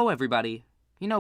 Hello everybody.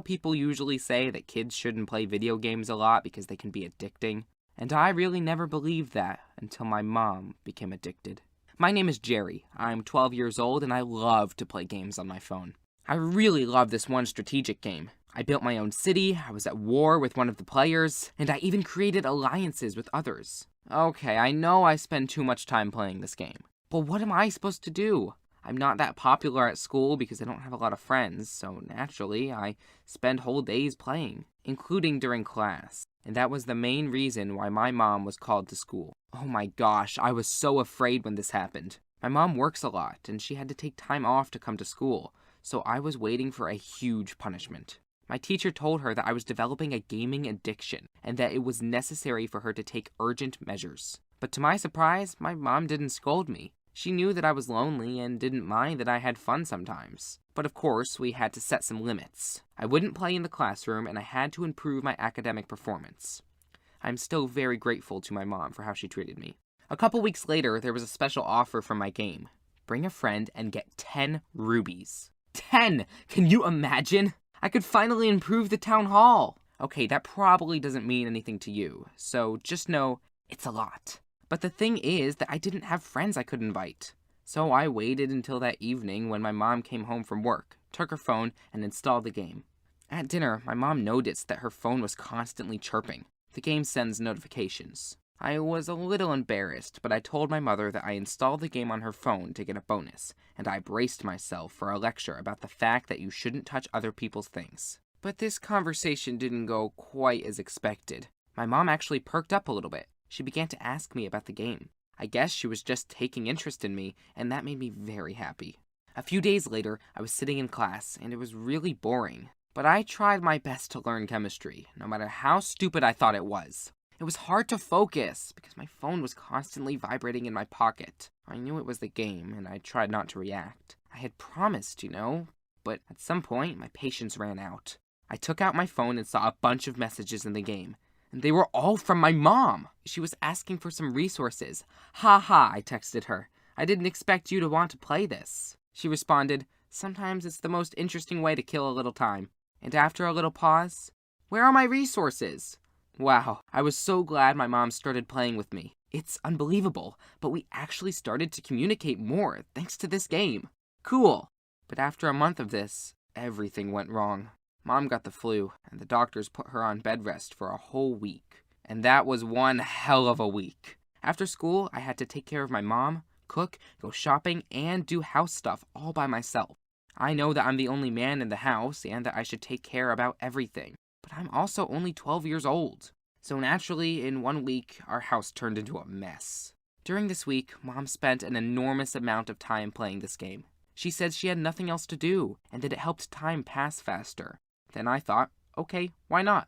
People usually say that kids shouldn't play video games a lot because they can be addicting. And I really never believed that until my mom became addicted. My name is Jerry. I'm 12 years old and I love to play games on my phone. I really love this one strategic game. I built my own city, I was at war with one of the players, and I even created alliances with others. Okay, I know I spend too much time playing this game. But what am I supposed to do? I'm not that popular at school because I don't have a lot of friends, so naturally, I spend whole days playing, including during class. And that was the main reason why my mom was called to school. Oh my gosh, I was so afraid when this happened. My mom works a lot, and she had to take time off to come to school, so I was waiting for a huge punishment. My teacher told her that I was developing a gaming addiction, and that it was necessary for her to take urgent measures. But to my surprise, my mom didn't scold me. She knew that I was lonely and didn't mind that I had fun sometimes. But of course, we had to set some limits. I wouldn't play in the classroom, and I had to improve my academic performance. I'm still very grateful to my mom for how she treated me. A couple weeks later, there was a special offer from my game. Bring a friend and get 10 rubies. 10! Can you imagine? I could finally improve the town hall. Okay, that probably doesn't mean anything to you, so just know it's a lot. But the thing is that I didn't have friends I could invite. So I waited until that evening when my mom came home from work, took her phone, and installed the game. At dinner, my mom noticed that her phone was constantly chirping. The game sends notifications. I was a little embarrassed, but I told my mother that I installed the game on her phone to get a bonus, and I braced myself for a lecture about the fact that you shouldn't touch other people's things. But this conversation didn't go quite as expected. My mom actually perked up a little bit. She began to ask me about the game. I guess she was just taking interest in me, and that made me very happy. A few days later, I was sitting in class, and it was really boring. But I tried my best to learn chemistry, no matter how stupid I thought it was. It was hard to focus, because my phone was constantly vibrating in my pocket. I knew it was the game, and I tried not to react. I had promised, but at some point, my patience ran out. I took out my phone and saw a bunch of messages in the game. And they were all from my mom. She was asking for some resources. Ha ha, I texted her. I didn't expect you to want to play this. She responded, sometimes it's the most interesting way to kill a little time. And after a little pause, where are my resources? Wow, I was so glad my mom started playing with me. It's unbelievable, but we actually started to communicate more thanks to this game. Cool. But after a month of this, everything went wrong. Mom got the flu, and the doctors put her on bed rest for a whole week. And that was one hell of a week. After school, I had to take care of my mom, cook, go shopping, and do house stuff all by myself. I know that I'm the only man in the house, and that I should take care about everything. But I'm also only 12 years old. So naturally, in 1 week, our house turned into a mess. During this week, Mom spent an enormous amount of time playing this game. She said she had nothing else to do, and that it helped time pass faster. Then I thought, okay, why not?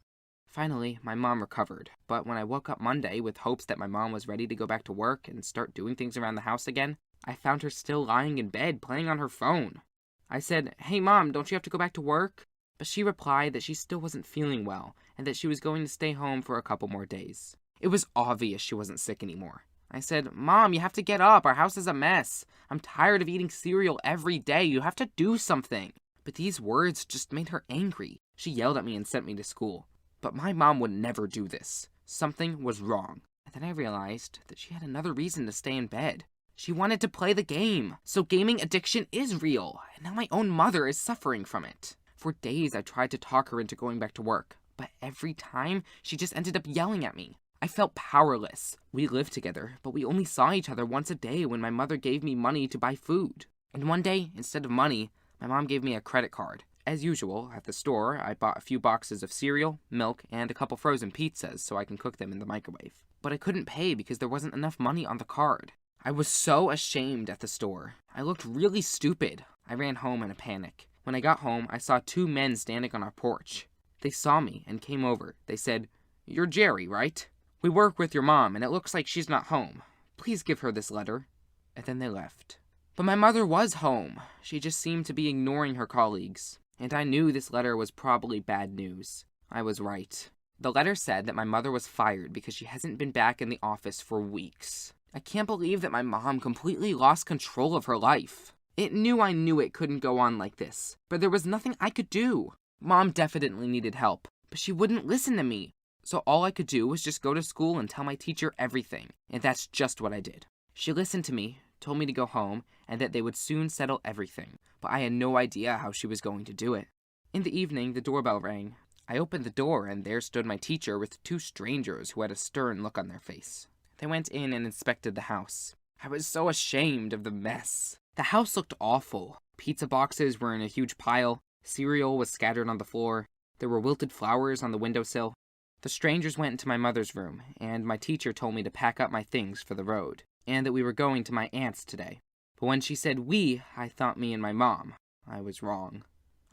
Finally, my mom recovered, but when I woke up Monday with hopes that my mom was ready to go back to work and start doing things around the house again, I found her still lying in bed playing on her phone. I said, hey Mom, don't you have to go back to work? But she replied that she still wasn't feeling well, and that she was going to stay home for a couple more days. It was obvious she wasn't sick anymore. I said, Mom, you have to get up, our house is a mess. I'm tired of eating cereal every day, you have to do something. But these words just made her angry. She yelled at me and sent me to school. But my mom would never do this. Something was wrong. And then I realized that she had another reason to stay in bed. She wanted to play the game. So gaming addiction is real, and now my own mother is suffering from it. For days I tried to talk her into going back to work, but every time she just ended up yelling at me. I felt powerless. We lived together, but we only saw each other once a day when my mother gave me money to buy food. And one day, instead of money, my mom gave me a credit card. As usual, at the store, I bought a few boxes of cereal, milk, and a couple frozen pizzas so I can cook them in the microwave. But I couldn't pay because there wasn't enough money on the card. I was so ashamed at the store. I looked really stupid. I ran home in a panic. When I got home, I saw 2 men standing on our porch. They saw me and came over. They said, "You're Jerry, right? We work with your mom, and it looks like she's not home. Please give her this letter." And then they left. But my mother was home. She just seemed to be ignoring her colleagues. And I knew this letter was probably bad news. I was right. The letter said that my mother was fired because she hasn't been back in the office for weeks. I can't believe that my mom completely lost control of her life. It knew I knew it couldn't go on like this, but there was nothing I could do. Mom definitely needed help, but she wouldn't listen to me. So all I could do was just go to school and tell my teacher everything, and that's just what I did. She listened to me, told me to go home, and that they would soon settle everything, but I had no idea how she was going to do it. In the evening, the doorbell rang. I opened the door, and there stood my teacher with two strangers who had a stern look on their face. They went in and inspected the house. I was so ashamed of the mess. The house looked awful. Pizza boxes were in a huge pile. Cereal was scattered on the floor. There were wilted flowers on the windowsill. The strangers went into my mother's room, and my teacher told me to pack up my things for the road, and that we were going to my aunt's today. But when she said we, I thought me and my mom. I was wrong.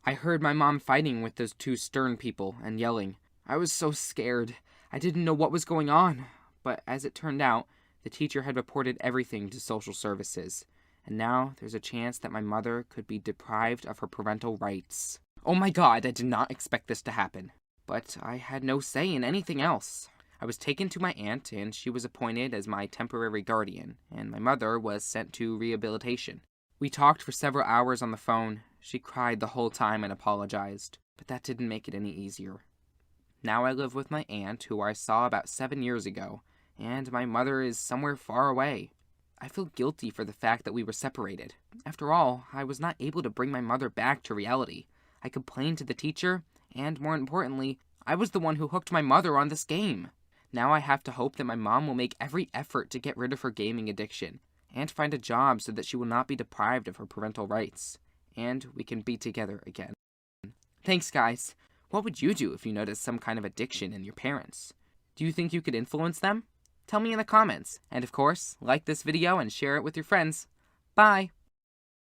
I heard my mom fighting with those two stern people and yelling. I was so scared. I didn't know what was going on. But as it turned out, the teacher had reported everything to social services. And now there's a chance that my mother could be deprived of her parental rights. Oh my God, I did not expect this to happen. But I had no say in anything else. I was taken to my aunt, and she was appointed as my temporary guardian, and my mother was sent to rehabilitation. We talked for several hours on the phone. She cried the whole time and apologized, but that didn't make it any easier. Now I live with my aunt, who I saw about 7 years ago, and my mother is somewhere far away. I feel guilty for the fact that we were separated. After all, I was not able to bring my mother back to reality. I complained to the teacher, and more importantly, I was the one who hooked my mother on this game. Now I have to hope that my mom will make every effort to get rid of her gaming addiction, and find a job so that she will not be deprived of her parental rights, and we can be together again. Thanks, guys. What would you do if you noticed some kind of addiction in your parents? Do you think you could influence them? Tell me in the comments, and of course, like this video and share it with your friends. Bye!